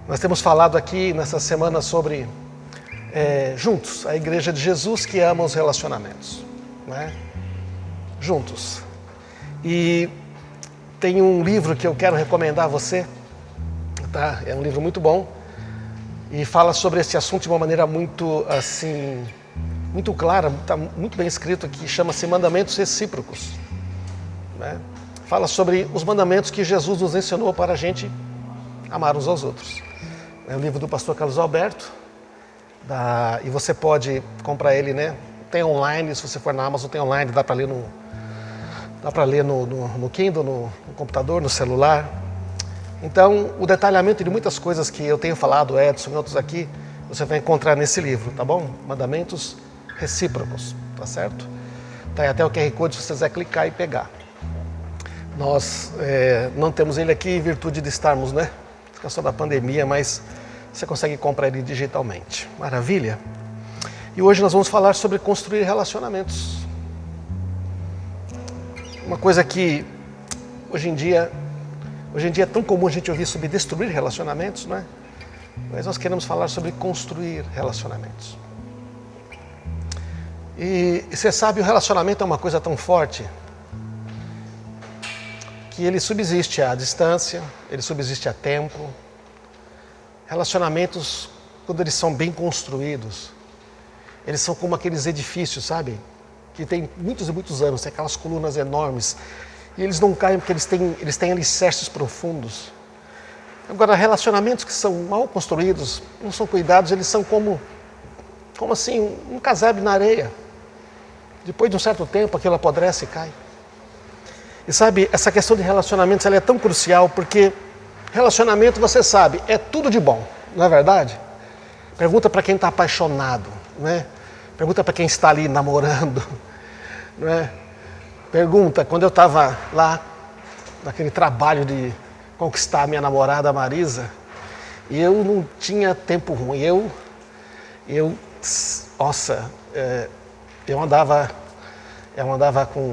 Nós temos falado aqui nessa semana sobre juntos, a Igreja de Jesus que ama os relacionamentos, né? Juntos. E tem um livro que eu quero recomendar a você, tá? É um livro muito bom e fala sobre esse assunto de uma maneira muito assim, muito clara, está muito bem escrito aqui, chama-se Mandamentos Recíprocos, né? Fala sobre os mandamentos que Jesus nos ensinou para a gente amar uns aos outros. É o livro do pastor Carlos Alberto, e você pode comprar ele, né? Tem online, se você for na Amazon tem online, dá para ler no Kindle, no computador, no celular. Então, o detalhamento de muitas coisas que eu tenho falado, Edson e outros aqui, você vai encontrar nesse livro, tá bom? Mandamentos Recíprocos, tá certo? Tá aí até o QR Code se você quiser clicar e pegar. Nós não temos ele aqui em virtude de estarmos, né? Por causa da pandemia, mas você consegue comprar ele digitalmente. Maravilha? E hoje nós vamos falar sobre construir relacionamentos. Uma coisa que hoje em dia é tão comum a gente ouvir sobre destruir relacionamentos, não é? Mas nós queremos falar sobre construir relacionamentos. E você sabe, o relacionamento é uma coisa tão forte que ele subsiste à distância, ele subsiste a tempo. Relacionamentos, quando eles são bem construídos, eles são como aqueles edifícios, sabe? Que tem muitos e muitos anos, tem aquelas colunas enormes, e eles não caem porque eles têm alicerces profundos. Agora, relacionamentos que são mal construídos, não são cuidados, eles são como assim, um casebre na areia. Depois de um certo tempo, aquilo apodrece e cai. E sabe, essa questão de relacionamentos ela é tão crucial porque relacionamento, você sabe, é tudo de bom, não é verdade? Pergunta para quem está apaixonado, né? Pergunta para quem está ali namorando, não é? Pergunta, quando eu estava lá, naquele trabalho de conquistar a minha namorada Marisa, e eu não tinha tempo ruim, eu andava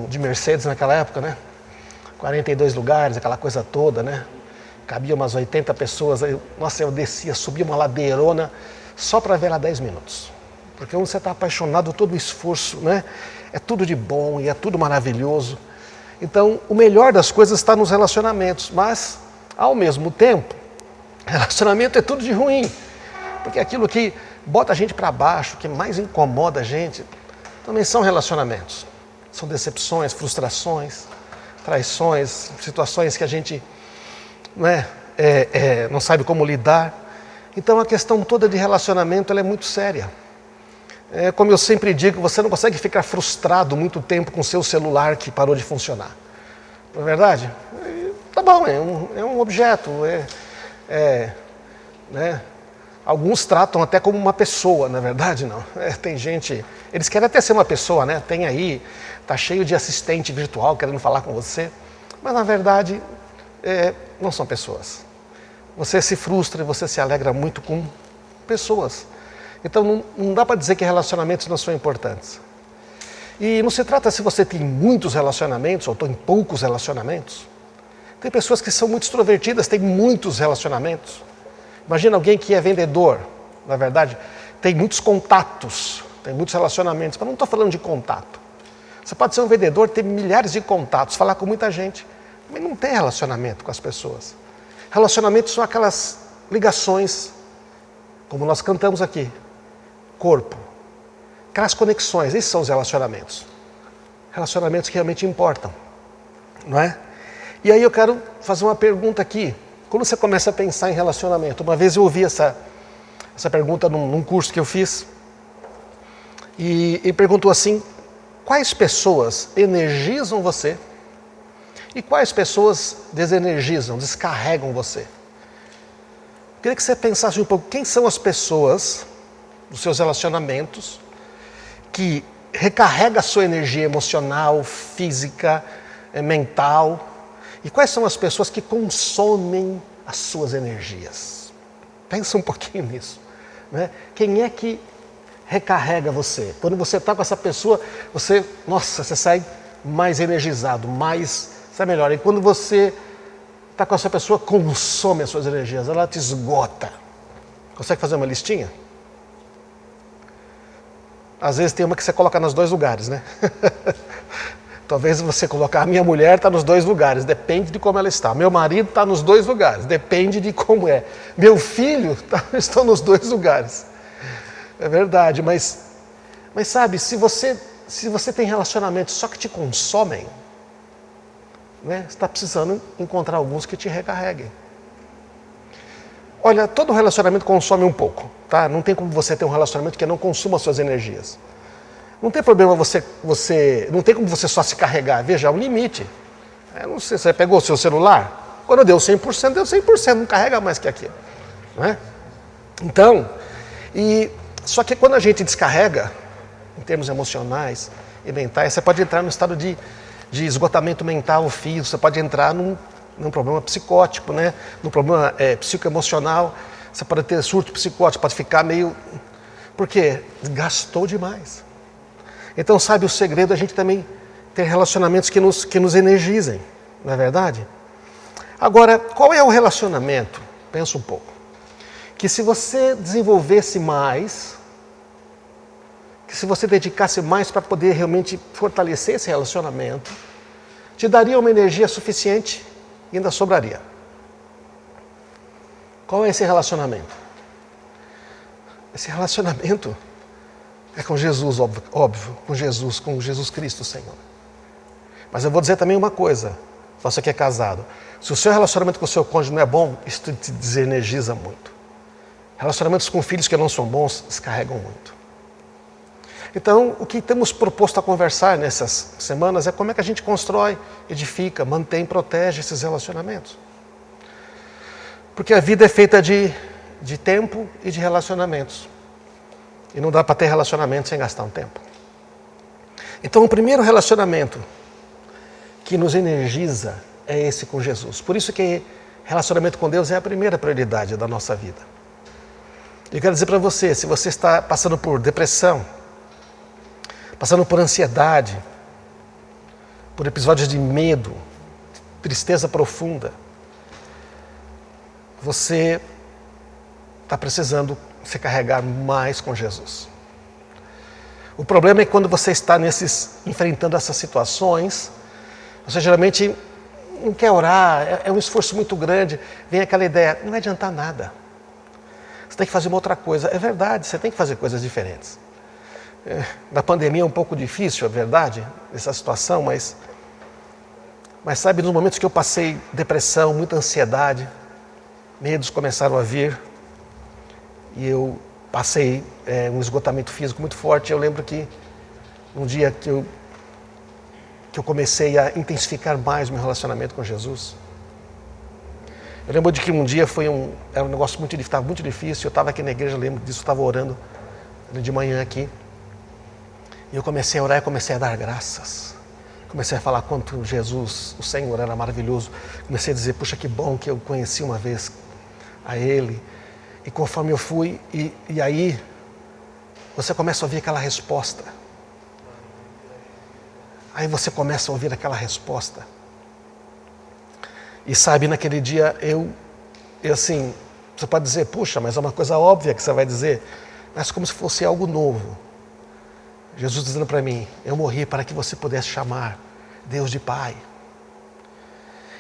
de Mercedes naquela época, né? 42 lugares, aquela coisa toda, né? Cabia umas 80 pessoas. Eu descia, subia uma ladeirona só para ver ela 10 minutos. Porque quando você está apaixonado, todo o esforço, né? É tudo de bom e é tudo maravilhoso. Então, o melhor das coisas está nos relacionamentos. Mas, ao mesmo tempo, relacionamento é tudo de ruim. Porque aquilo que bota a gente para baixo, que mais incomoda a gente, também são relacionamentos. São decepções, frustrações, traições, situações que a gente não sabe como lidar. Então a questão toda de relacionamento ela é muito séria. Como eu sempre digo, você não consegue ficar frustrado muito tempo com o seu celular que parou de funcionar. Não é verdade? Tá bom, é um objeto. Né? Alguns tratam até como uma pessoa, na verdade não. Tem gente, eles querem até ser uma pessoa, né? Tem aí, tá cheio de assistente virtual querendo falar com você, mas na verdade não são pessoas. Você se frustra e você se alegra muito com pessoas. Então não dá para dizer que relacionamentos não são importantes. E não se trata se você tem muitos relacionamentos ou tem poucos relacionamentos. Tem pessoas que são muito extrovertidas, têm muitos relacionamentos. Imagina alguém que é vendedor, na verdade, tem muitos contatos, tem muitos relacionamentos, mas não estou falando de contato. Você pode ser um vendedor, ter milhares de contatos, falar com muita gente, mas não tem relacionamento com as pessoas. Relacionamentos são aquelas ligações, como nós cantamos aqui, corpo, aquelas conexões, esses são os relacionamentos. Relacionamentos que realmente importam, não é? E aí eu quero fazer uma pergunta aqui. Quando você começa a pensar em relacionamento, uma vez eu ouvi essa pergunta num curso que eu fiz, e perguntou assim, quais pessoas energizam você e quais pessoas desenergizam, descarregam você? Eu queria que você pensasse um pouco, quem são as pessoas dos seus relacionamentos que recarregam a sua energia emocional, física, mental? E quais são as pessoas que consomem as suas energias? Pensa um pouquinho nisso, né? Quem é que recarrega você? Quando você está com essa pessoa, você sai mais energizado, sai melhor. E quando você está com essa pessoa, consome as suas energias, ela te esgota. Consegue fazer uma listinha? Às vezes tem uma que você coloca nos dois lugares, né? Talvez você colocar, a minha mulher está nos dois lugares, depende de como ela está. Meu marido está nos dois lugares, depende de como é. Meu filho está nos dois lugares. É verdade, mas sabe, se você tem relacionamentos só que te consomem, né, você está precisando encontrar alguns que te recarreguem. Olha, todo relacionamento consome um pouco, tá? Não tem como você ter um relacionamento que não consuma suas energias. Não tem problema não tem como você só se carregar. Veja, há um limite. Eu não sei, você pegou o seu celular? Quando deu 100%, deu 100%, não carrega mais que aquilo. Não é? Então, só que quando a gente descarrega, em termos emocionais e mentais, você pode entrar num estado de esgotamento mental, físico, você pode entrar num problema psicótico, né? Num problema psicoemocional, você pode ter surto psicótico, pode ficar meio... Por quê? Gastou demais. Então, sabe, o segredo é a gente também ter relacionamentos que nos energizem, não é verdade? Agora, qual é o relacionamento? Pensa um pouco. Que se você desenvolvesse mais, que se você dedicasse mais para poder realmente fortalecer esse relacionamento, te daria uma energia suficiente e ainda sobraria. Qual é esse relacionamento? Esse relacionamento é com Jesus, óbvio, com Jesus Cristo, Senhor. Mas eu vou dizer também uma coisa, você que é casado, se o seu relacionamento com o seu cônjuge não é bom, isso te desenergiza muito. Relacionamentos com filhos que não são bons, descarregam muito. Então, o que temos proposto a conversar nessas semanas é como é que a gente constrói, edifica, mantém, protege esses relacionamentos. Porque a vida é feita de tempo e de relacionamentos. E não dá para ter relacionamento sem gastar um tempo. Então, o primeiro relacionamento que nos energiza é esse com Jesus. Por isso que relacionamento com Deus é a primeira prioridade da nossa vida. Eu quero dizer para você, se você está passando por depressão, passando por ansiedade, por episódios de medo, tristeza profunda, você está precisando se carregar mais com Jesus. O problema é que quando você está enfrentando essas situações, você geralmente não quer orar, é um esforço muito grande, vem aquela ideia, não vai adiantar nada. Você tem que fazer uma outra coisa. É verdade, você tem que fazer coisas diferentes. Na pandemia é um pouco difícil, é verdade, essa situação, mas sabe, nos momentos que eu passei depressão, muita ansiedade, medos começaram a vir, e eu passei um esgotamento físico muito forte. Eu lembro que um dia que eu comecei a intensificar mais o meu relacionamento com Jesus. Eu lembro de que um dia era um negócio estava muito difícil, eu estava aqui na igreja, eu lembro disso, eu estava orando de manhã aqui. E eu comecei a orar e comecei a dar graças. Comecei a falar quanto Jesus, o Senhor, era maravilhoso. Comecei a dizer, puxa, que bom que eu conheci uma vez a Ele. E conforme eu fui, e aí você começa a ouvir aquela resposta. Aí você começa a ouvir aquela resposta. E sabe, naquele dia eu assim, você pode dizer, puxa, mas é uma coisa óbvia que você vai dizer, mas como se fosse algo novo. Jesus dizendo para mim, eu morri para que você pudesse chamar Deus de Pai.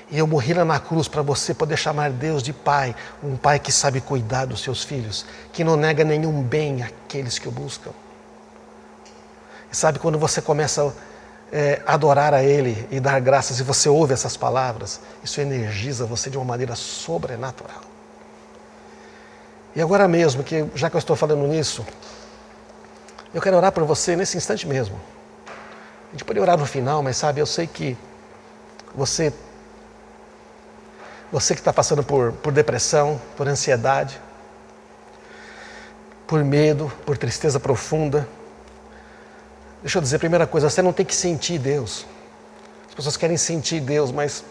E eu morri lá na cruz para você poder chamar Deus de Pai, um Pai que sabe cuidar dos seus filhos, que não nega nenhum bem àqueles que o buscam. E sabe, quando você começa a adorar a Ele e dar graças, e você ouve essas palavras, isso energiza você de uma maneira sobrenatural. E agora mesmo, já que eu estou falando nisso, eu quero orar por você nesse instante mesmo. A gente pode orar no final, mas sabe, eu sei que você que está passando por depressão, por ansiedade, por medo, por tristeza profunda, deixa eu dizer a primeira coisa, você não tem que sentir Deus. As pessoas querem sentir Deus, mas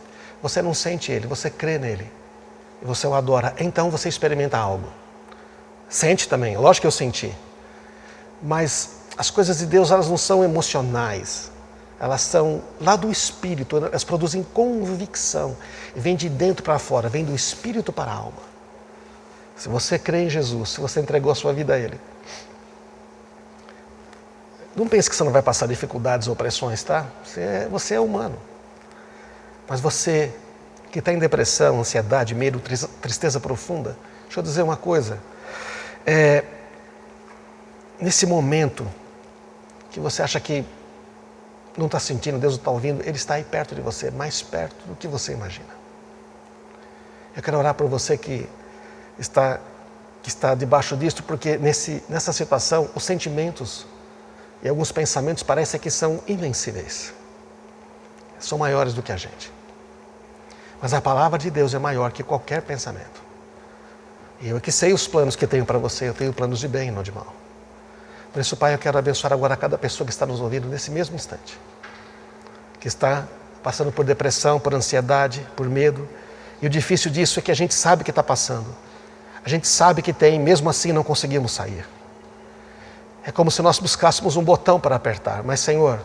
você não sente Ele, você crê nele. E você o adora. Então você experimenta algo. Sente também, lógico que eu senti. Mas as coisas de Deus, elas não são emocionais. Elas são lá do Espírito, elas produzem convicção. Vem de dentro para fora, vem do Espírito para a alma. Se você crê em Jesus, se você entregou a sua vida a Ele, não pense que você não vai passar dificuldades ou pressões, tá? Você é humano. Mas você que está em depressão, ansiedade, medo, tristeza profunda, deixa eu dizer uma coisa. Nesse momento que você acha que não está sentindo, Deus não está ouvindo, Ele está aí perto de você, mais perto do que você imagina. Eu quero orar por você que está debaixo disso, porque nessa situação, os sentimentos e alguns pensamentos parecem que são invencíveis. São maiores do que a gente. Mas a palavra de Deus é maior que qualquer pensamento. E eu que sei os planos que tenho para você, eu tenho planos de bem e não de mal. Por isso, Pai, eu quero abençoar agora cada pessoa que está nos ouvindo nesse mesmo instante. Que está passando por depressão, por ansiedade, por medo. E o difícil disso é que a gente sabe que está passando. A gente sabe que tem, mesmo assim não conseguimos sair. É como se nós buscássemos um botão para apertar. Mas, Senhor,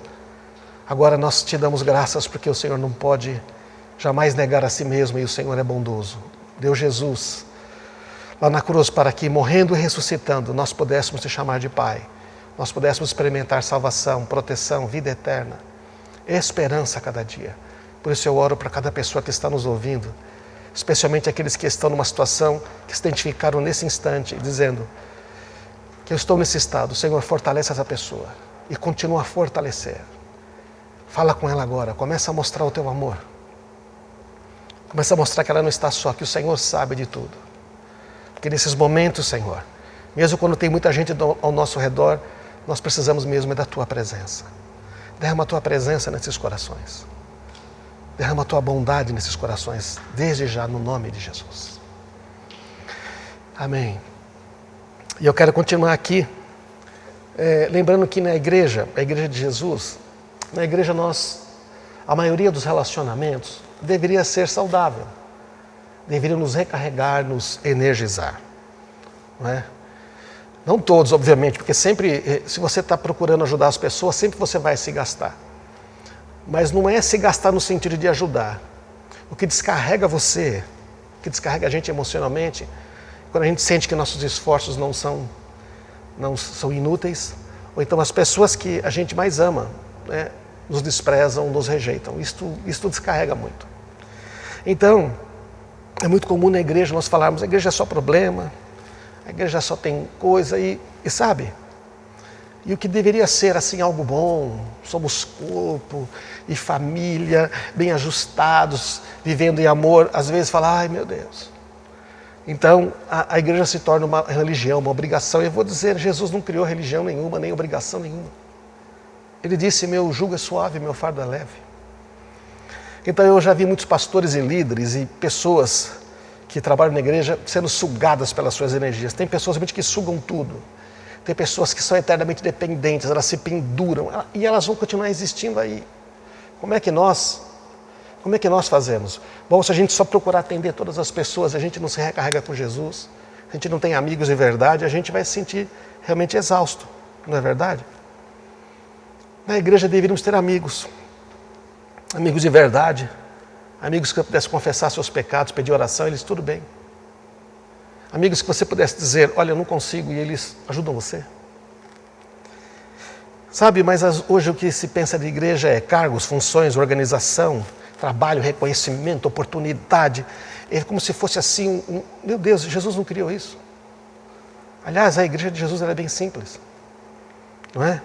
agora nós te damos graças porque o Senhor não pode jamais negar a si mesmo e o Senhor é bondoso. Deu Jesus lá na cruz para que, morrendo e ressuscitando, nós pudéssemos te chamar de Pai. Nós pudéssemos experimentar salvação, proteção, vida eterna, esperança a cada dia. Por isso eu oro para cada pessoa que está nos ouvindo, especialmente aqueles que estão numa situação que se identificaram nesse instante, dizendo que eu estou nesse estado. Senhor, fortalece essa pessoa e continua a fortalecer. Fala com ela agora, começa a mostrar o teu amor. Começa a mostrar que ela não está só, que o Senhor sabe de tudo. Porque nesses momentos, Senhor, mesmo quando tem muita gente ao nosso redor, nós precisamos mesmo da Tua presença. Derrama a Tua presença nesses corações. Derrama a Tua bondade nesses corações, desde já, no nome de Jesus. Amém. E eu quero continuar aqui, lembrando que na igreja, a igreja de Jesus, na igreja a maioria dos relacionamentos deveria ser saudável. Deveria nos recarregar, nos energizar. Não é? Não todos, obviamente, porque sempre, se você está procurando ajudar as pessoas, sempre você vai se gastar. Mas não é se gastar no sentido de ajudar. O que descarrega você, o que descarrega a gente emocionalmente, quando a gente sente que nossos esforços não são inúteis, ou então as pessoas que a gente mais ama, né, nos desprezam, nos rejeitam. Isto descarrega muito. Então, é muito comum na igreja nós falarmos, a igreja é só problema, a igreja só tem coisa e sabe? E o que deveria ser assim algo bom, somos corpo e família, bem ajustados, vivendo em amor, às vezes fala, ai meu Deus. Então a igreja se torna uma religião, uma obrigação. E eu vou dizer, Jesus não criou religião nenhuma, nem obrigação nenhuma. Ele disse, meu jugo é suave, meu fardo é leve. Então eu já vi muitos pastores e líderes e pessoas que trabalham na igreja sendo sugadas pelas suas energias. Tem pessoas realmente que sugam tudo. Tem pessoas que são eternamente dependentes, elas se penduram e elas vão continuar existindo aí. Como é que nós fazemos? Bom, se a gente só procurar atender todas as pessoas, a gente não se recarrega com Jesus, a gente não tem amigos de verdade, a gente vai se sentir realmente exausto, não é verdade? Na igreja deveríamos ter amigos de verdade, amigos que pudessem confessar seus pecados, pedir oração, eles tudo bem. Amigos que você pudesse dizer, olha, eu não consigo, e eles ajudam você. Sabe, mas hoje o que se pensa de igreja é cargos, funções, organização, trabalho, reconhecimento, oportunidade. É como se fosse assim, meu Deus, Jesus não criou isso. Aliás, a igreja de Jesus era bem simples, não é?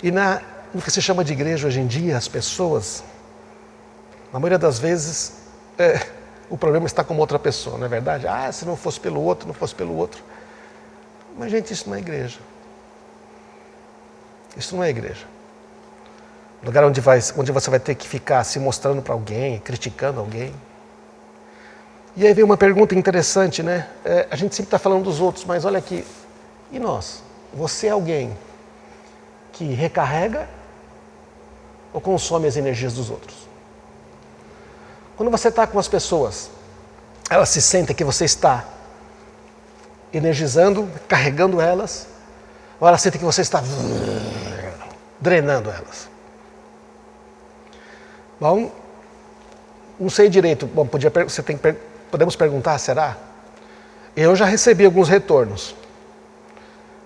E no que se chama de igreja hoje em dia, as pessoas, na maioria das vezes, o problema está com outra pessoa, não é verdade? Ah, se não fosse pelo outro, não fosse pelo outro. Mas, gente, isso não é igreja. Isso não é igreja. Lugar onde você vai ter que ficar se mostrando para alguém, criticando alguém. E aí vem uma pergunta interessante, né? A gente sempre está falando dos outros, mas olha aqui, e nós? Você é alguém que recarrega ou consome as energias dos outros? Quando você está com as pessoas, elas se sentem que você está energizando, carregando elas, ou elas sentem que você está drenando elas? Bom, não sei direito. Bom, podemos perguntar, será? Eu já recebi alguns retornos,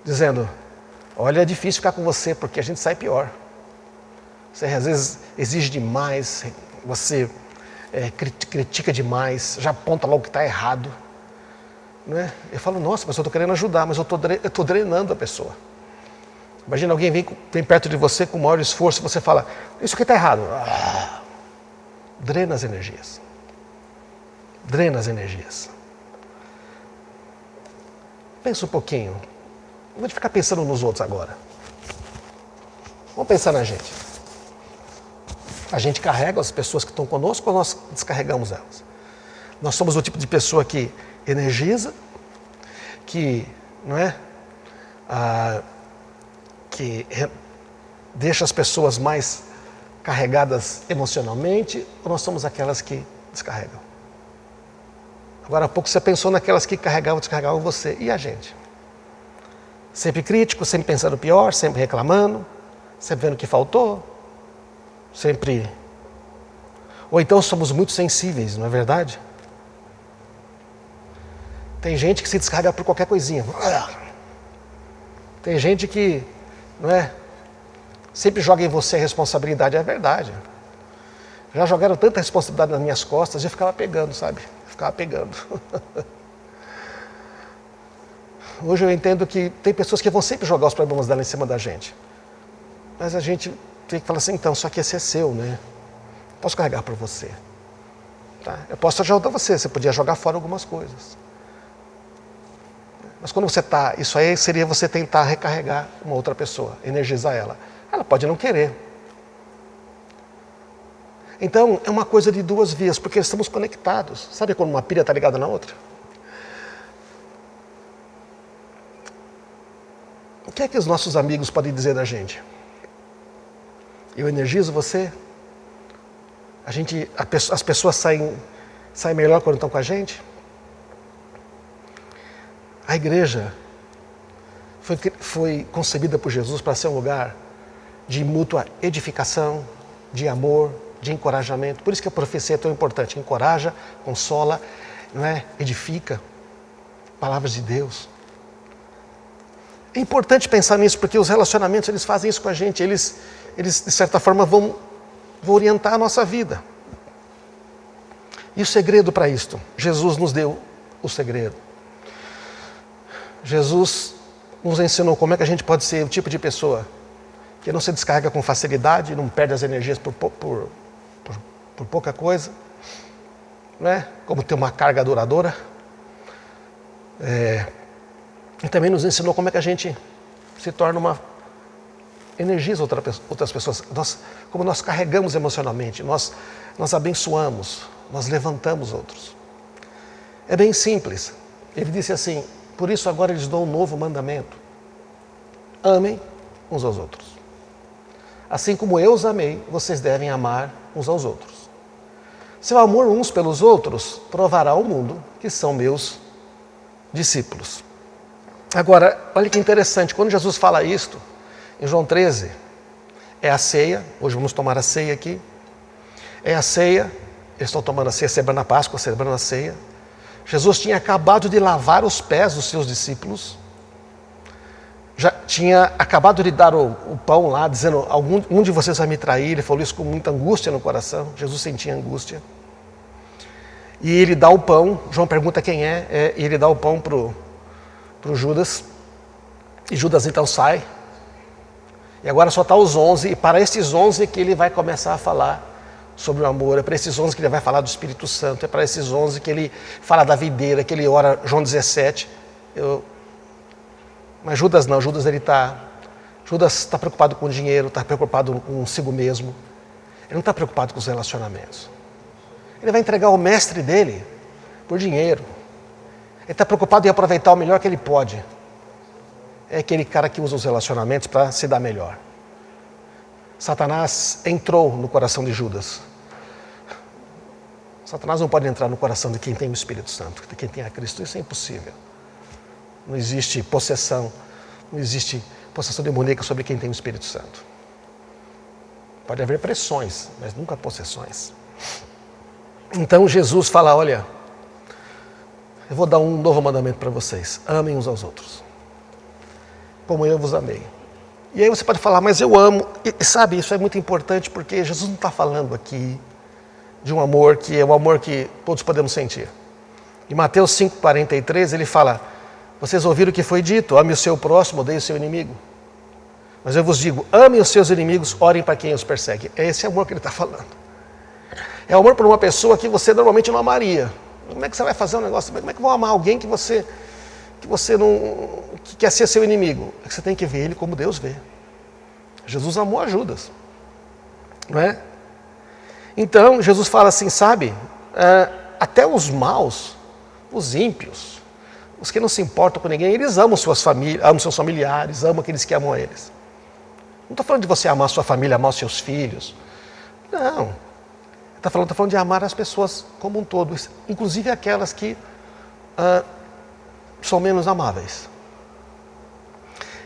dizendo, olha, é difícil ficar com você, porque a gente sai pior. Você às vezes exige demais, você critica demais, já aponta logo que está errado. Né? Eu falo, nossa, mas eu estou querendo ajudar, mas eu estou drenando a pessoa. Imagina alguém vem perto de você com o maior esforço, você fala, isso aqui está errado. Drena as energias. Drena as energias. Pensa um pouquinho. Não vou ficar pensando nos outros agora. Vamos pensar na gente. A gente carrega as pessoas que estão conosco ou nós descarregamos elas? Nós somos o tipo de pessoa que energiza, que, não é? Que deixa as pessoas mais carregadas emocionalmente, ou nós somos aquelas que descarregam? Agora há pouco você pensou naquelas que descarregavam você. E a gente? Sempre crítico, sempre pensando pior, sempre reclamando, sempre vendo o que faltou, sempre... Ou então somos muito sensíveis, não é verdade? Tem gente que se descarrega por qualquer coisinha. Tem gente que, não é, sempre joga em você a responsabilidade, é verdade. Já jogaram tanta responsabilidade nas minhas costas, eu ficava pegando, sabe? Ficava pegando. Hoje eu entendo que tem pessoas que vão sempre jogar os problemas dela em cima da gente. Mas a gente tem que falar assim, então, só que esse é seu, né? Posso carregar por você. Tá? Eu posso ajudar você podia jogar fora algumas coisas. Mas quando você está, isso aí seria você tentar recarregar uma outra pessoa, energizar ela. Ela pode não querer. Então, é uma coisa de duas vias, porque estamos conectados. Sabe quando uma pilha está ligada na outra? O que é que os nossos amigos podem dizer da gente? Eu energizo você? As pessoas saem melhor quando estão com a gente? A igreja foi concebida por Jesus para ser um lugar de mútua edificação, de amor, de encorajamento. Por isso que a profecia é tão importante. Encoraja, consola, não é? Edifica. Palavras de Deus. É importante pensar nisso, porque os relacionamentos, eles fazem isso com a gente. Eles de certa forma, vão orientar a nossa vida. E o segredo para isto? Jesus nos deu o segredo. Jesus nos ensinou como é que a gente pode ser o tipo de pessoa que não se descarrega com facilidade, não perde as energias por pouca coisa, não é? Como ter uma carga duradoura. E também nos ensinou como é que a gente se torna energiza outras pessoas. Como nós carregamos emocionalmente, nós abençoamos, nós levantamos outros. É bem simples. Ele disse assim, por isso agora lhes dou um novo mandamento. Amem uns aos outros. Assim como eu os amei, vocês devem amar uns aos outros. Seu amor uns pelos outros provará ao mundo que são meus discípulos. Agora, olha que interessante, quando Jesus fala isto, em João 13, é a ceia, hoje vamos tomar a ceia aqui, é a ceia, eles estão tomando a ceia, celebrando a Páscoa, celebrando a ceia. Jesus tinha acabado de lavar os pés dos seus discípulos, já tinha acabado de dar o pão lá, dizendo, um de vocês vai me trair. Ele falou isso com muita angústia no coração, Jesus sentia angústia. E ele dá o pão, João pergunta quem é, e ele dá o pão para o Judas, e Judas então sai, e agora só está os 11, e para esses 11 que ele vai começar a falar sobre o amor, é para esses 11 que ele vai falar do Espírito Santo, é para esses 11 que ele fala da videira, que ele ora, João 17, mas Judas não, Judas está preocupado com o dinheiro, está preocupado consigo mesmo, ele não está preocupado com os relacionamentos, ele vai entregar o mestre dele por dinheiro, ele está preocupado em aproveitar o melhor que ele pode. É aquele cara que usa os relacionamentos para se dar melhor. Satanás entrou no coração de Judas. Satanás não pode entrar no coração de quem tem o Espírito Santo, de quem tem a Cristo. Isso é impossível. Não existe possessão demoníaca sobre quem tem o Espírito Santo. Pode haver pressões, mas nunca possessões. Então Jesus fala, olha, Eu vou dar um novo mandamento para vocês. Amem uns aos outros. Como eu vos amei. E aí você pode falar, mas eu amo. E sabe, isso é muito importante porque Jesus não está falando aqui de um amor que é o amor que todos podemos sentir. Em Mateus 5,43 ele fala, vocês ouviram o que foi dito, ame o seu próximo, odeie o seu inimigo. Mas eu vos digo, amem os seus inimigos, orem para quem os persegue. É esse amor que ele está falando. É amor por uma pessoa que você normalmente não amaria. Como é que você vai fazer um negócio? Como é que vão amar alguém que você não que quer ser seu inimigo? É que você tem que ver ele como Deus vê. Jesus amou a Judas, não é? Então Jesus fala assim, sabe? Até os maus, os ímpios, os que não se importam com ninguém, eles amam suas famílias, amam seus familiares, amam aqueles que amam a eles. Não estou falando de você amar a sua família, amar os seus filhos. Não. Está falando de amar as pessoas como um todo, inclusive aquelas que são menos amáveis.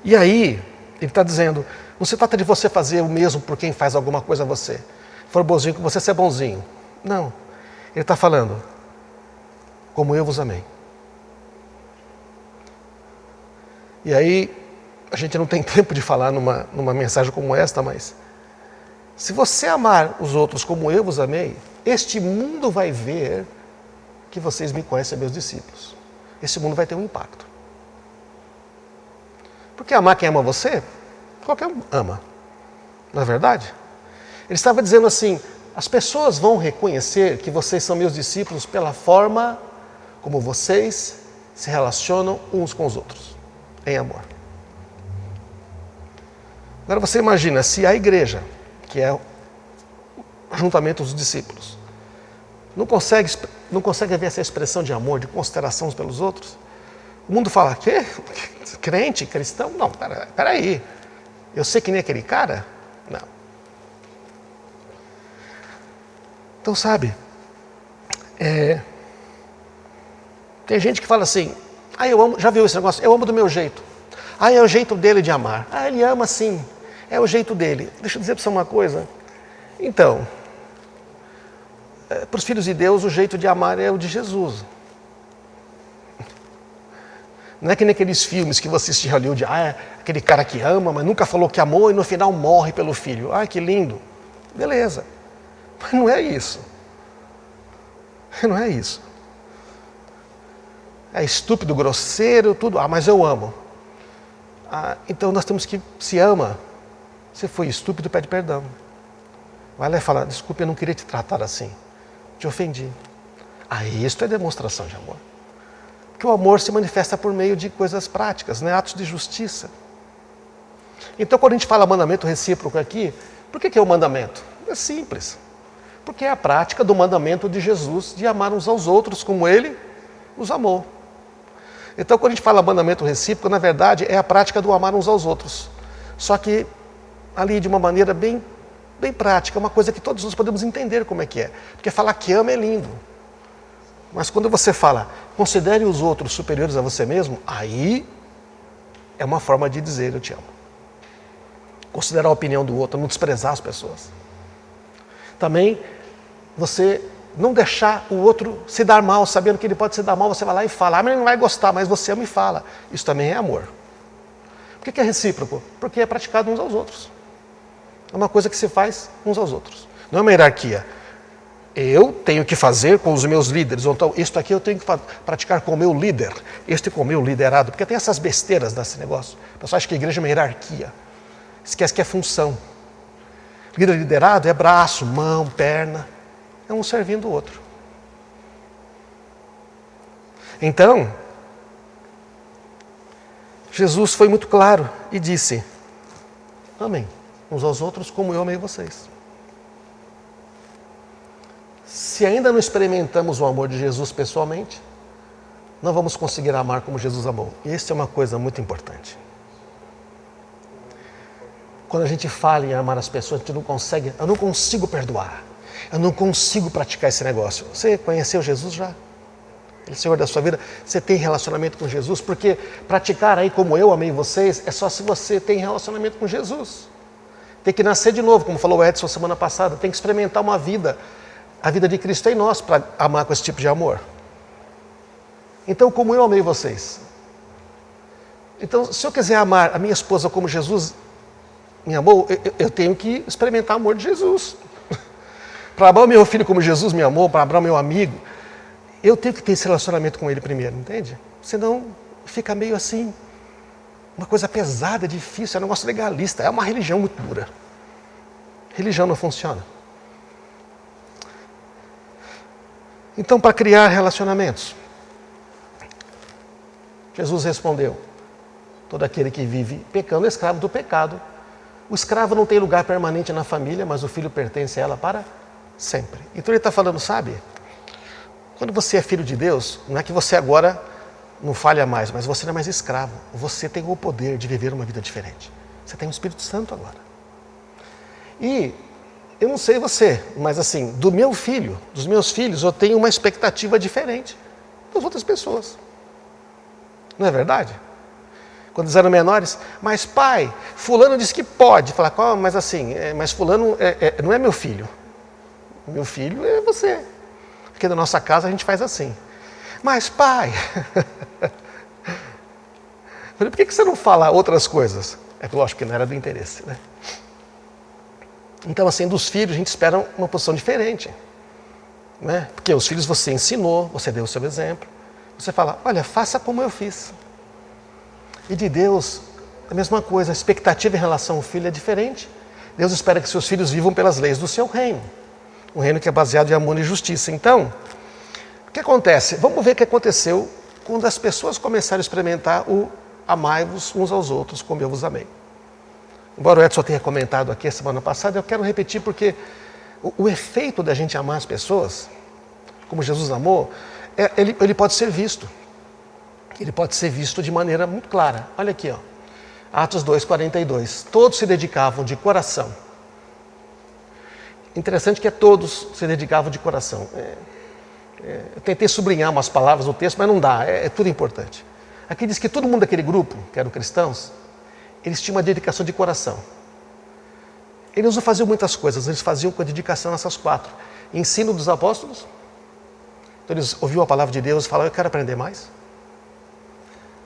E aí, ele está dizendo, não se trata de você fazer o mesmo por quem faz alguma coisa a você. For bonzinho com você, ser bonzinho. Não. Ele está falando, como eu vos amei. E aí, a gente não tem tempo de falar numa mensagem como esta, mas se você amar os outros como eu vos amei, este mundo vai ver que vocês me conhecem, meus discípulos. Esse mundo vai ter um impacto. Porque amar quem ama você, qualquer um ama. Não é verdade? Ele estava dizendo assim, as pessoas vão reconhecer que vocês são meus discípulos pela forma como vocês se relacionam uns com os outros, em amor. Agora você imagina, se a igreja, que é o ajuntamento dos discípulos, não consegue ver essa expressão de amor, de consideração uns pelos outros, o mundo fala, quê? Crente, cristão? Não, peraí. Eu sei que nem aquele cara? Não. Então, sabe, tem gente que fala assim, eu amo, já viu esse negócio? Eu amo do meu jeito. É o jeito dele de amar. Ele ama sim, é o jeito dele. Deixa eu dizer para você uma coisa. Então, para os filhos de Deus, o jeito de amar é o de Jesus. Não é que nem aqueles filmes que você assiste em Hollywood, aquele cara que ama, mas nunca falou que amou e no final morre pelo filho. Que lindo. Beleza. Mas não é isso. Não é isso. É estúpido, grosseiro, tudo. Mas eu amo. Então nós temos que, se ama, você foi estúpido, pede perdão. Vai lá e fala, desculpe, eu não queria te tratar assim. Te ofendi. Isto é demonstração de amor. Porque o amor se manifesta por meio de coisas práticas, né? Atos de justiça. Então quando a gente fala mandamento recíproco aqui, por que é o mandamento? É simples. Porque é a prática do mandamento de Jesus de amar uns aos outros como Ele nos amou. Então quando a gente fala mandamento recíproco, na verdade é a prática do amar uns aos outros. Só que ali de uma maneira bem prática, uma coisa que todos nós podemos entender como é que é. Porque falar que ama é lindo. Mas quando você fala, considere os outros superiores a você mesmo, aí é uma forma de dizer eu te amo. Considerar a opinião do outro, não desprezar as pessoas. Também você não deixar o outro se dar mal, sabendo que ele pode se dar mal, você vai lá e fala, mas ele não vai gostar, mas você ama e fala. Isso também é amor. Por que é recíproco? Porque é praticado uns aos outros. É uma coisa que se faz uns aos outros. Não é uma hierarquia. Eu tenho que fazer com os meus líderes, ou então, isto aqui eu tenho que praticar com o meu líder, este com o meu liderado, porque tem essas besteiras desse negócio. O pessoal acha que a igreja é uma hierarquia, esquece que é função. Líder liderado é braço, mão, perna, é um servindo o outro. Então, Jesus foi muito claro e disse, amem uns aos outros como eu amei vocês. Se ainda não experimentamos o amor de Jesus pessoalmente, não vamos conseguir amar como Jesus amou. E isso é uma coisa muito importante. Quando a gente fala em amar as pessoas, a gente não consegue, eu não consigo perdoar. Eu não consigo praticar esse negócio. Você conheceu Jesus já? Ele é o Senhor da sua vida? Você tem relacionamento com Jesus? Porque praticar aí como eu amei vocês, é só se você tem relacionamento com Jesus. Tem que nascer de novo, como falou o Edson semana passada. Tem que experimentar uma vida. A vida de Cristo é em nós para amar com esse tipo de amor. Então, como eu amei vocês. Então, se eu quiser amar a minha esposa como Jesus me amou, eu tenho que experimentar o amor de Jesus. Para amar o meu filho como Jesus me amou, para amar o meu amigo, eu tenho que ter esse relacionamento com ele primeiro, entende? Senão fica meio assim, uma coisa pesada, difícil, é um negócio legalista, é uma religião muito dura. Religião não funciona. Então, para criar relacionamentos, Jesus respondeu: todo aquele que vive pecando é escravo do pecado. O escravo não tem lugar permanente na família, mas o filho pertence a ela para sempre. Então ele está falando, sabe, quando você é filho de Deus, não é que você agora não falha mais, mas você não é mais escravo. Você tem o poder de viver uma vida diferente. Você tem o Espírito Santo agora. E eu não sei você, mas assim, do meu filho, dos meus filhos, eu tenho uma expectativa diferente das outras pessoas. Não é verdade? Quando eles eram menores, mas pai, fulano disse que pode. Falar, mas assim, mas fulano não é meu filho. Meu filho é você. Porque na nossa casa a gente faz assim. Mas pai, por que você não fala outras coisas? É lógico que não era do interesse, né? Então assim, dos filhos a gente espera uma posição diferente. Né? Porque os filhos você ensinou, você deu o seu exemplo. Você fala, olha, faça como eu fiz. E de Deus, a mesma coisa, a expectativa em relação ao filho é diferente. Deus espera que seus filhos vivam pelas leis do seu reino. Um reino que é baseado em amor e justiça. Então, o que acontece? Vamos ver o que aconteceu quando as pessoas começaram a experimentar o amai-vos uns aos outros como eu vos amei. Embora o Edson tenha comentado aqui a semana passada, eu quero repetir porque o efeito da gente amar as pessoas, como Jesus amou, ele pode ser visto. Ele pode ser visto de maneira muito clara. Olha aqui, ó. Atos 2:42. Todos se dedicavam de coração. Interessante que todos se dedicavam de coração. Eu tentei sublinhar umas palavras no texto, mas não dá. É tudo importante. Aqui diz que todo mundo daquele grupo, que eram cristãos, eles tinham uma dedicação de coração. Eles não faziam muitas coisas, eles faziam com dedicação essas 4. Ensino dos apóstolos. Então eles ouviam a palavra de Deus e falavam, eu quero aprender mais.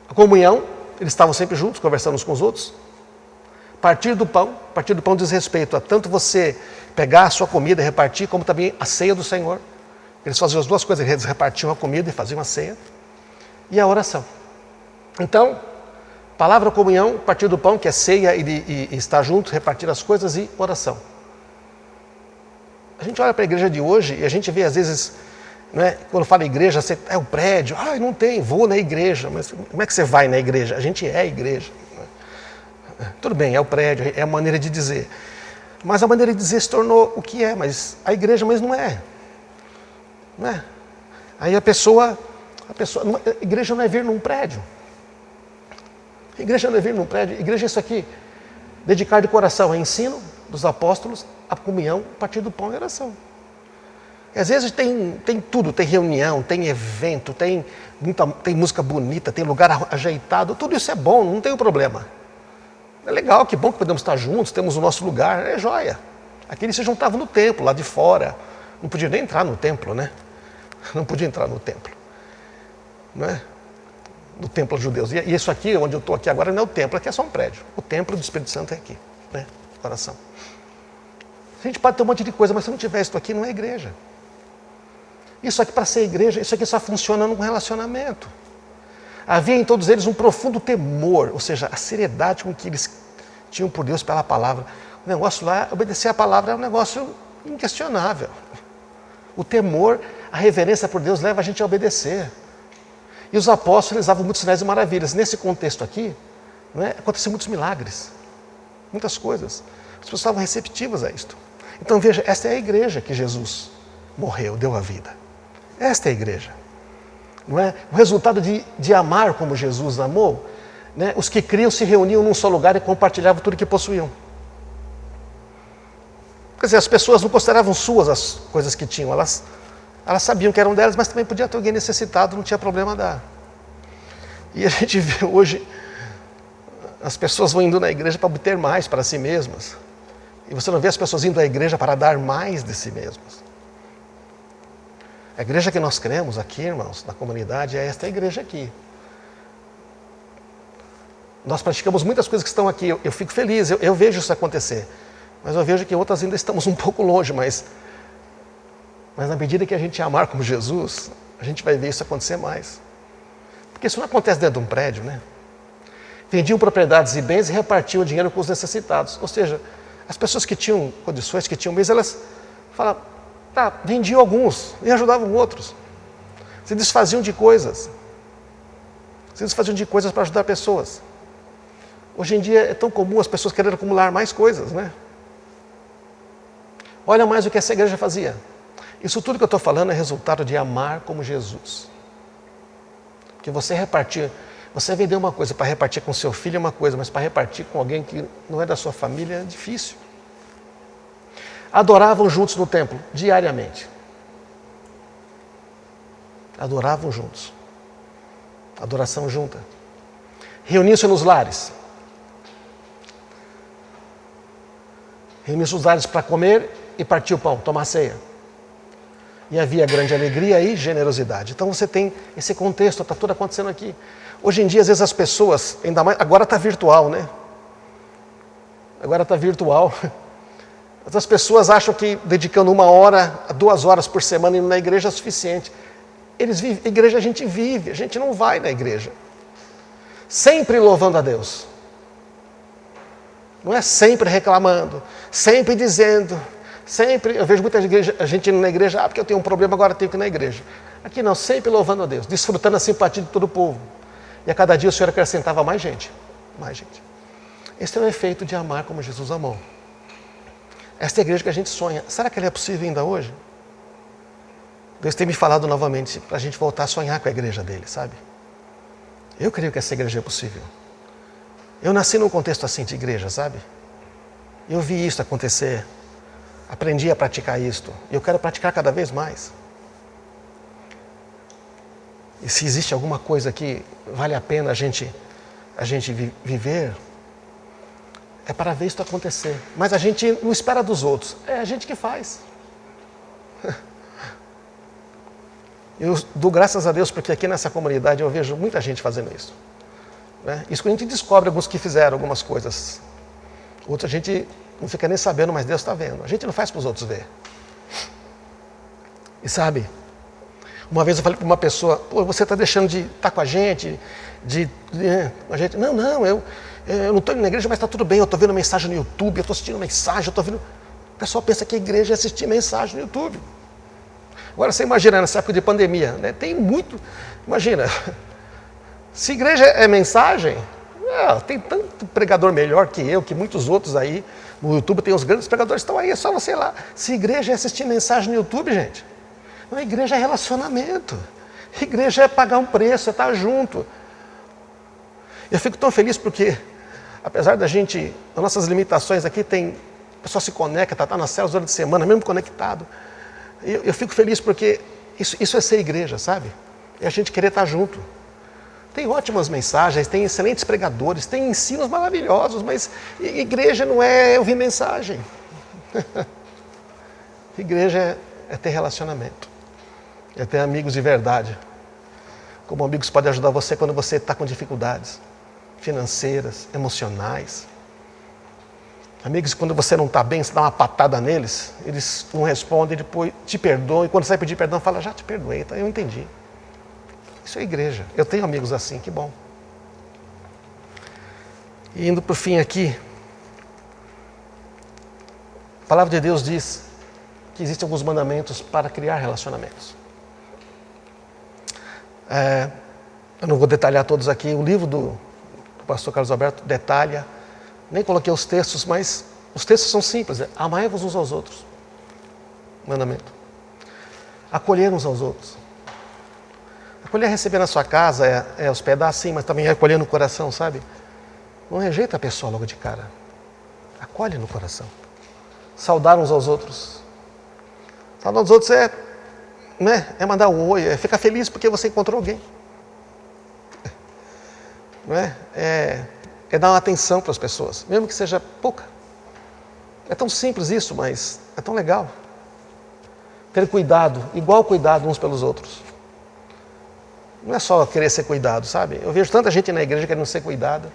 A comunhão, eles estavam sempre juntos, conversando uns com os outros. Partir do pão diz respeito a tanto você pegar a sua comida e repartir, como também a ceia do Senhor. Eles faziam as duas coisas, eles repartiam a comida e faziam a ceia. E a oração. Então, palavra, comunhão, partir do pão, que é ceia e estar junto, repartir as coisas e oração. A gente olha para a igreja de hoje e a gente vê às vezes, né, quando fala igreja, você, é o prédio, não tem, vou na igreja, mas como é que você vai na igreja? A gente é a igreja. Tudo bem, é o prédio, é a maneira de dizer. Mas a maneira de dizer se tornou o que é, mas a igreja mas não é. Não é? Aí a igreja não é vir num prédio. Igreja não é vir num prédio, igreja é isso aqui. Dedicar de coração a ensino dos apóstolos, a comunhão, partir do pão e oração. E às vezes tem tudo, tem reunião, tem evento, tem música bonita, tem lugar ajeitado, tudo isso é bom, não tem problema. É legal, que bom que podemos estar juntos, temos o nosso lugar, é joia. Aqui eles se juntavam no templo, lá de fora. Não podia nem entrar no templo, né? Não podia entrar no templo. Não é? No templo judeus. E isso aqui, onde eu estou aqui agora, não é o templo, aqui é só um prédio. O templo do Espírito Santo é aqui, né? Coração. A gente pode ter um monte de coisa, mas se não tiver isso aqui, não é igreja. Isso aqui, para ser igreja, isso aqui só funciona num relacionamento. Havia em todos eles um profundo temor, ou seja, a seriedade com que eles tinham por Deus pela palavra. O negócio lá, obedecer a palavra é um negócio inquestionável. O temor, a reverência por Deus leva a gente a obedecer. E os apóstolos realizavam muitos sinais e maravilhas. Nesse contexto aqui, aconteciam muitos milagres, muitas coisas. As pessoas estavam receptivas a isto. Então veja, esta é a igreja que Jesus morreu, deu a vida. Esta é a igreja. Não é? O resultado de amar como Jesus amou, né? Os que criam se reuniam num só lugar e compartilhavam tudo que possuíam. Quer dizer, as pessoas não consideravam suas as coisas que tinham, elas sabiam que eram delas, mas também podia ter alguém necessitado, não tinha problema dar. E a gente vê hoje, as pessoas vão indo na igreja para obter mais para si mesmas. E você não vê as pessoas indo à igreja para dar mais de si mesmas. A igreja que nós cremos aqui, irmãos, na comunidade, é esta igreja aqui. Nós praticamos muitas coisas que estão aqui, eu fico feliz, eu vejo isso acontecer. Mas eu vejo que outras ainda estamos um pouco longe, mas na medida que a gente amar como Jesus, a gente vai ver isso acontecer mais. Porque isso não acontece dentro de um prédio, né? Vendiam propriedades e bens e repartiam o dinheiro com os necessitados. Ou seja, as pessoas que tinham condições, que tinham bens, elas falavam, tá, vendiam alguns e ajudavam outros. Se desfaziam de coisas. Se desfaziam de coisas para ajudar pessoas. Hoje em dia é tão comum as pessoas quererem acumular mais coisas, né? Olha mais o que essa igreja fazia. Isso tudo que eu estou falando é resultado de amar como Jesus. Que você repartir, você vender uma coisa para repartir com seu filho é uma coisa, mas para repartir com alguém que não é da sua família é difícil. Adoravam juntos no templo, diariamente. Adoravam juntos. Adoração junta. Reuniam-se nos lares. Reuniam-se nos lares para comer e partir o pão, tomar ceia. E havia grande alegria e generosidade. Então você tem esse contexto, está tudo acontecendo aqui. Hoje em dia, às vezes as pessoas, ainda mais, agora está virtual, né? Agora está virtual. As pessoas acham que dedicando 1 hora, 2 horas por semana indo na igreja é suficiente. Igreja a gente vive, a gente não vai na igreja. Sempre louvando a Deus. Não é sempre reclamando, sempre dizendo, sempre, eu vejo muita gente indo na igreja, porque eu tenho um problema, agora eu tenho que ir na igreja. Aqui não, sempre louvando a Deus, desfrutando a simpatia de todo o povo. E a cada dia o Senhor acrescentava mais gente, mais gente. Esse é o efeito de amar como Jesus amou. Esta é a igreja que a gente sonha. Será que ela é possível ainda hoje? Deus tem me falado novamente para a gente voltar a sonhar com a igreja dele, sabe? Eu creio que essa igreja é possível. Eu nasci num contexto assim de igreja, sabe? Eu vi isso acontecer. Aprendi a praticar isto. E eu quero praticar cada vez mais. E se existe alguma coisa que vale a pena a gente viver, é para ver isso acontecer. Mas a gente não espera dos outros. É a gente que faz. Eu dou graças a Deus porque aqui nessa comunidade eu vejo muita gente fazendo isso. Isso que a gente descobre, alguns que fizeram algumas coisas. Outros a gente não fica nem sabendo, mas Deus está vendo. A gente não faz para os outros ver. E uma vez eu falei para uma pessoa, pô, você está deixando de estar com a gente, a gente. Não, eu não estou indo na igreja, mas está tudo bem, eu estou vendo mensagem no YouTube, eu estou assistindo mensagem, eu estou vendo. O pessoal pensa que a igreja é assistir mensagem no YouTube. Agora você imagina, nessa época de pandemia, né? Tem muito. Imagina. Se igreja é mensagem, tem tanto pregador melhor que eu, que muitos outros aí. No YouTube tem os grandes pregadores que estão aí, é só você ir lá. Se igreja é assistir mensagem no YouTube, gente. Não, igreja é relacionamento. Igreja é pagar um preço, é estar junto. Eu fico tão feliz porque, apesar das nossas limitações aqui, o pessoal se conecta, está nas células durante a semana, mesmo conectado. Eu fico feliz porque isso é ser igreja, sabe? É a gente querer estar junto. Tem ótimas mensagens, tem excelentes pregadores, tem ensinos maravilhosos, mas igreja não é ouvir mensagem. Igreja é ter relacionamento, é ter amigos de verdade. Como amigos podem ajudar você quando você está com dificuldades financeiras, emocionais. Amigos, quando você não está bem, você dá uma patada neles, eles não respondem, depois te perdoam, e quando você vai pedir perdão, fala, já te perdoei, tá? Eu entendi. Isso é igreja. Eu tenho amigos assim, que bom. E indo para o fim aqui, a palavra de Deus diz que existem alguns mandamentos para criar relacionamentos. Eu não vou detalhar todos aqui. O livro do pastor Carlos Alberto detalha. Nem coloquei os textos, mas os textos são simples. Amai-vos uns aos outros. Mandamento. Acolher uns aos outros. Acolher é receber na sua casa, é hospedar sim, mas também é acolher no coração, sabe? Não rejeita a pessoa logo de cara. Acolhe no coração. Saudar uns aos outros. Saudar uns outros é mandar um oi, é ficar feliz porque você encontrou alguém. É dar uma atenção para as pessoas, mesmo que seja pouca. É tão simples isso, mas é tão legal. ter cuidado, igual cuidado uns pelos outros. Não é só querer ser cuidado, sabe? Eu vejo tanta gente na igreja querendo ser cuidada.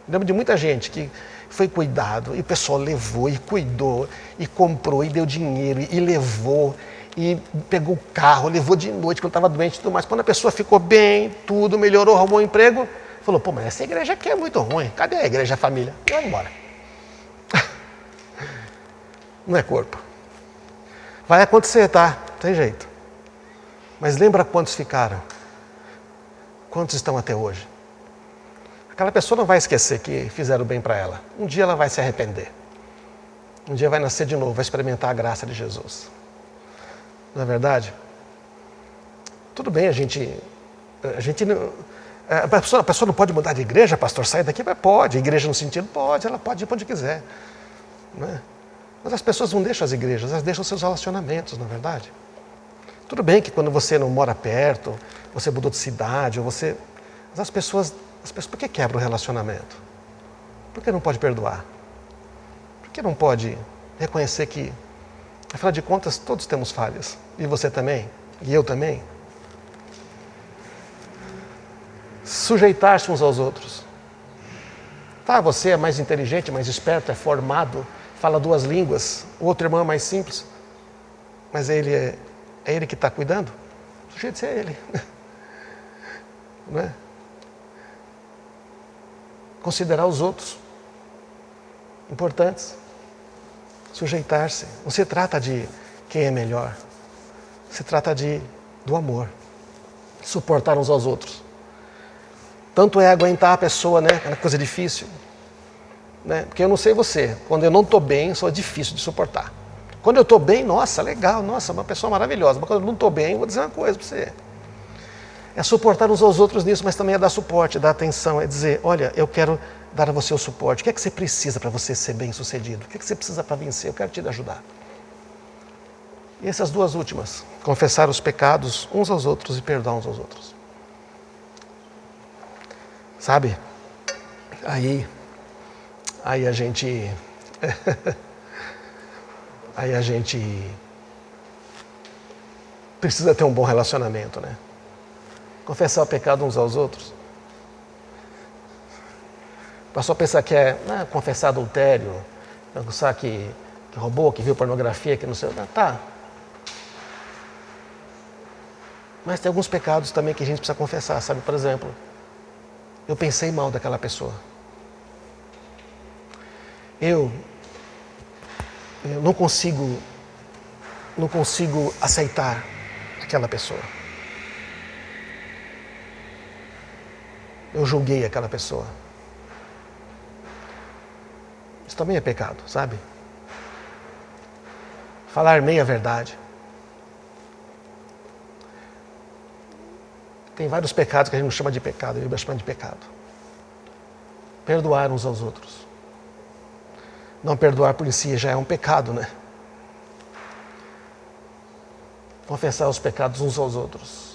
Eu lembro de muita gente que foi cuidado, e o pessoal levou, e cuidou, e comprou, e deu dinheiro, e levou, e pegou o carro, levou de noite quando estava doente e tudo mais. Quando a pessoa ficou bem, tudo melhorou, arrumou um emprego, falou, pô, mas essa igreja aqui é muito ruim, cadê a igreja, a família? E vai embora. Não é corpo. Vai acontecer, tá? Não tem jeito. Mas lembra quantos ficaram? Quantos estão até hoje? Aquela pessoa não vai esquecer que fizeram bem para ela. Um dia ela vai se arrepender. Um dia vai nascer de novo, vai experimentar a graça de Jesus. Não é verdade? Tudo bem, a pessoa não pode mudar de igreja, pastor, sai daqui, mas pode. Igreja no sentido, pode, ela pode ir para onde quiser. Não é? Mas as pessoas não deixam as igrejas, elas deixam seus relacionamentos, não é verdade? Tudo bem que quando você não mora perto, você mudou de cidade, ou você... Mas as pessoas, por que quebram o relacionamento? Por que não pode perdoar? Por que não pode reconhecer que, afinal de contas, todos temos falhas? E você também? E eu também? Sujeitar-se uns aos outros. Tá, você é mais inteligente, mais esperto, é formado, fala 2 línguas, o outro irmão é mais simples, mas é ele que está cuidando? Sujeite-se a ele. Não é? Considerar os outros importantes. Sujeitar-se. Não se trata de quem é melhor. Se trata do amor. Suportar uns aos outros. Tanto é aguentar a pessoa, né? É uma coisa difícil. Né? Porque eu não sei você, quando eu não estou bem, sou difícil de suportar. Quando eu estou bem, nossa, legal, nossa, uma pessoa maravilhosa. Mas quando eu não estou bem, vou dizer uma coisa para você. É suportar uns aos outros nisso, mas também é dar suporte, dar atenção, é dizer, olha, eu quero dar a você o suporte. O que é que você precisa para você ser bem sucedido? O que é que você precisa para vencer? Eu quero te ajudar. E essas 2 últimas, confessar os pecados uns aos outros e perdoar uns aos outros. Sabe? Aí a gente precisa ter um bom relacionamento, né? Confessar o pecado uns aos outros. O pastor pensa que é confessar adultério, confessar que roubou, que viu pornografia, que não sei. Tá. Mas tem alguns pecados também que a gente precisa confessar, sabe? Por exemplo, eu pensei mal daquela pessoa. Eu não consigo aceitar aquela pessoa. Eu julguei aquela pessoa. Isso também é pecado, sabe? Falar meia verdade. Tem vários pecados que a gente não chama de pecado, a Bíblia chama de pecado. Perdoar uns aos outros. Não perdoar por si já é um pecado, né? Confessar os pecados uns aos outros.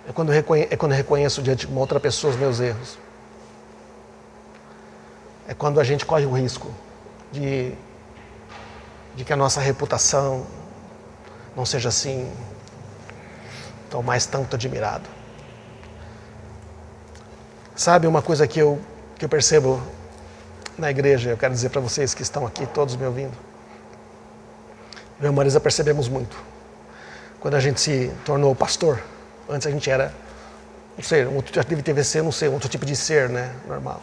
É quando eu reconheço diante de uma outra pessoa os meus erros. É quando a gente corre o risco de que a nossa reputação não seja assim, tão mais tanto admirado. Sabe uma coisa que eu percebo na igreja, eu quero dizer para vocês que estão aqui, todos me ouvindo. Eu e a Marisa percebemos muito. Quando a gente se tornou pastor, antes a gente era, não sei, já deve ser, não sei, outro tipo de ser, né, normal.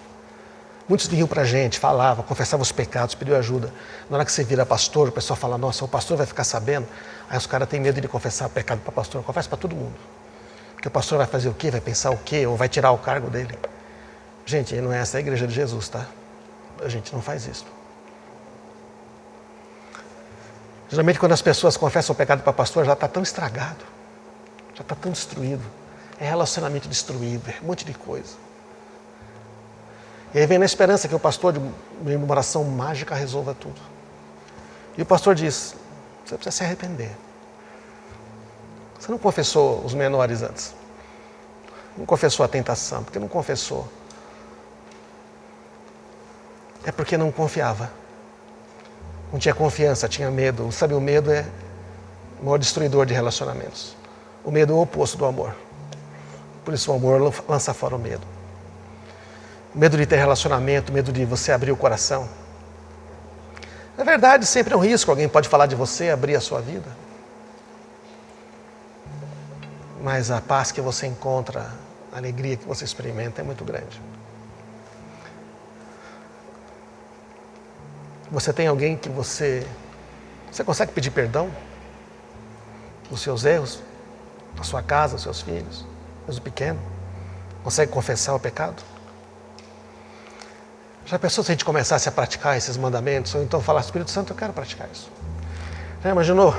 Muitos vinham para a gente, falavam, confessavam os pecados, pediam ajuda. Na hora que você vira pastor, o pessoal fala, nossa, o pastor vai ficar sabendo. Aí os caras têm medo de confessar pecado para o pastor. Confessa para todo mundo. Porque o pastor vai fazer o quê? Vai pensar o quê? Ou vai tirar o cargo dele? Gente, não é essa a igreja de Jesus, tá? A gente não faz isso. Geralmente quando as pessoas confessam o pecado para o pastor, já está tão estragado. Já está tão destruído. É relacionamento destruído, é um monte de coisa. E aí vem na esperança que o pastor, de uma oração mágica, resolva tudo. E o pastor diz, você precisa se arrepender. Você não confessou os menores antes. Não confessou a tentação, porque não confessou. É porque não confiava. Não tinha confiança, tinha medo. Sabe, o medo é o maior destruidor de relacionamentos. O medo é o oposto do amor. Por isso o amor lança fora o medo. Medo de ter relacionamento, medo de você abrir o coração. Na verdade, sempre é um risco. Alguém pode falar de você, abrir a sua vida. Mas a paz que você encontra, a alegria que você experimenta é muito grande. Você tem alguém que você consegue pedir perdão dos seus erros, da sua casa, dos seus filhos, mesmo pequeno? Consegue confessar o pecado? Já pensou se a gente começasse a praticar esses mandamentos? Ou então falar, Espírito Santo, eu quero praticar isso. Já imaginou?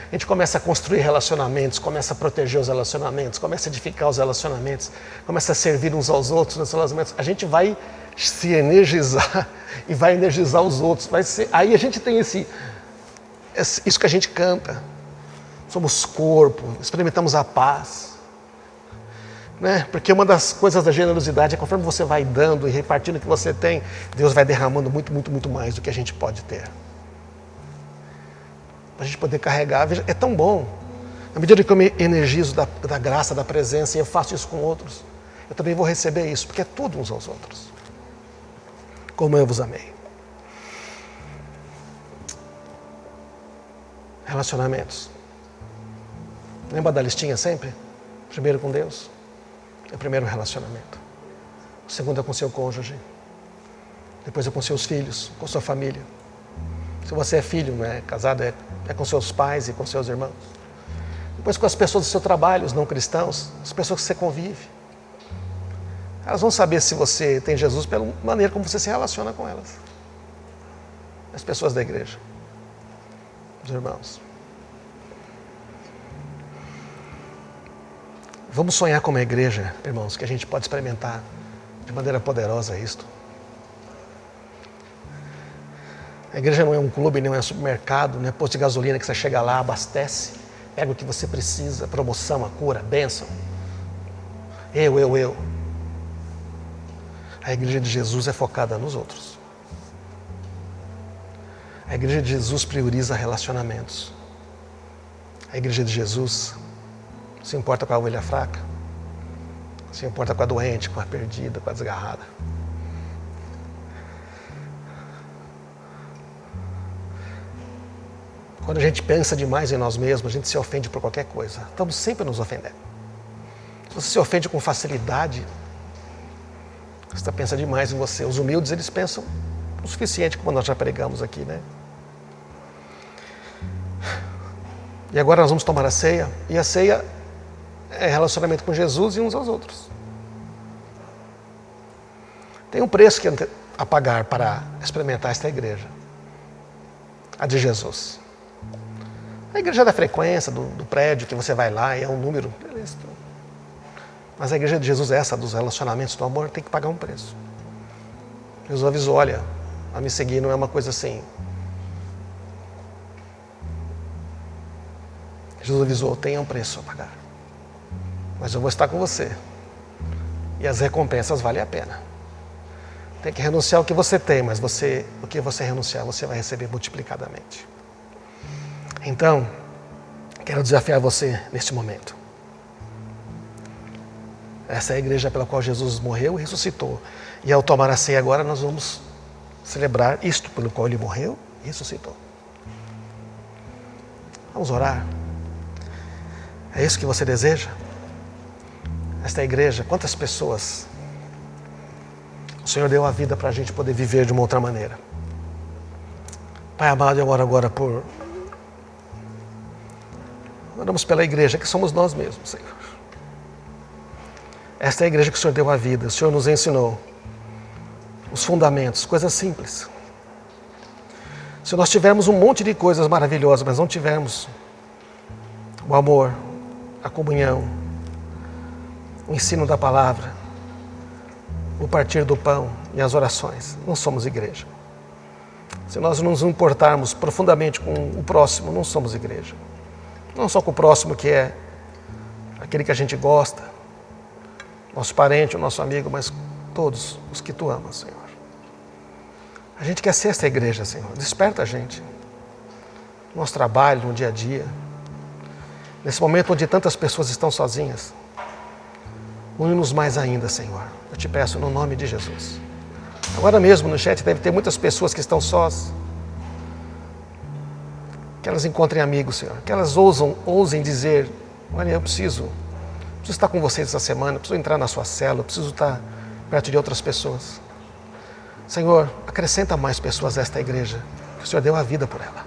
A gente começa a construir relacionamentos, começa a proteger os relacionamentos, começa a edificar os relacionamentos, começa a servir uns aos outros nos relacionamentos. A gente vai se energizar e vai energizar os outros. Aí a gente tem isso que a gente canta. Somos corpo, experimentamos a paz. Né? Porque uma das coisas da generosidade é conforme você vai dando e repartindo o que você tem, Deus vai derramando muito, muito, muito mais do que a gente pode ter. Para a gente poder carregar, veja, é tão bom. À medida que eu me energizo da graça, da presença, e eu faço isso com outros, eu também vou receber isso, porque é tudo uns aos outros. Como eu vos amei. Relacionamentos. Lembra da listinha sempre? Primeiro com Deus. É o primeiro relacionamento. O segundo é com seu cônjuge. Depois é com seus filhos, com sua família. Se você é filho, não é casado, é com seus pais e com seus irmãos. Depois com as pessoas do seu trabalho, os não cristãos, as pessoas que você convive. Elas vão saber se você tem Jesus pela maneira como você se relaciona com elas. As pessoas da igreja. Os irmãos. Vamos sonhar como igreja, irmãos, que a gente pode experimentar de maneira poderosa isto. A igreja não é um clube, não é um supermercado, não é posto de gasolina que você chega lá, abastece, pega o que você precisa, promoção, a cura, bênção. Eu. A igreja de Jesus é focada nos outros. A igreja de Jesus prioriza relacionamentos. A igreja de Jesus se importa com a ovelha fraca, se importa com a doente, com a perdida, com a desgarrada. Quando a gente pensa demais em nós mesmos, a gente se ofende por qualquer coisa. Estamos sempre nos ofendendo. Se você se ofende com facilidade, você pensa demais em você. Os humildes, eles pensam o suficiente, como nós já pregamos aqui, né? E agora nós vamos tomar a ceia. E a ceia é relacionamento com Jesus e uns aos outros. Tem um preço a pagar para experimentar esta igreja. A de Jesus. A igreja da frequência, do prédio que você vai lá e é um número. Beleza. Mas a igreja de Jesus é essa, dos relacionamentos do amor, tem que pagar um preço. Jesus avisou, olha, a me seguir não é uma coisa assim. Jesus avisou, tem um preço a pagar. Mas eu vou estar com você. E as recompensas valem a pena. Tem que renunciar ao que você tem, mas o que você renunciar, você vai receber multiplicadamente. Então, quero desafiar você neste momento. Essa é a igreja pela qual Jesus morreu e ressuscitou. E ao tomar a ceia agora, nós vamos celebrar isto pelo qual ele morreu e ressuscitou. Vamos orar. É isso que você deseja? Esta igreja, quantas pessoas o Senhor deu a vida para a gente poder viver de uma outra maneira. Pai amado, eu oro agora oramos pela igreja, que somos nós mesmos, Senhor. Esta é a igreja que o Senhor deu a vida, o Senhor nos ensinou os fundamentos, coisas simples. Se nós tivermos um monte de coisas maravilhosas, mas não tivermos o amor, a comunhão, o ensino da palavra, o partir do pão e as orações, não somos igreja. Se nós não nos importarmos profundamente com o próximo, não somos igreja. Não só com o próximo que é aquele que a gente gosta, nosso parente, o nosso amigo, mas todos os que tu amas, Senhor. A gente quer ser essa igreja, Senhor. Desperta a gente. No nosso trabalho, no dia a dia. Nesse momento onde tantas pessoas estão sozinhas. Une-nos mais ainda, Senhor. Eu te peço no nome de Jesus. Agora mesmo no chat deve ter muitas pessoas que estão sós. Que elas encontrem amigos, Senhor. Que elas ousem dizer, olha, eu preciso estar com vocês essa semana, preciso entrar na sua célula, preciso estar perto de outras pessoas. Senhor, acrescenta mais pessoas a esta igreja, que o Senhor deu a vida por ela.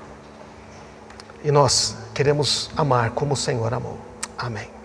E nós queremos amar como o Senhor amou. Amém.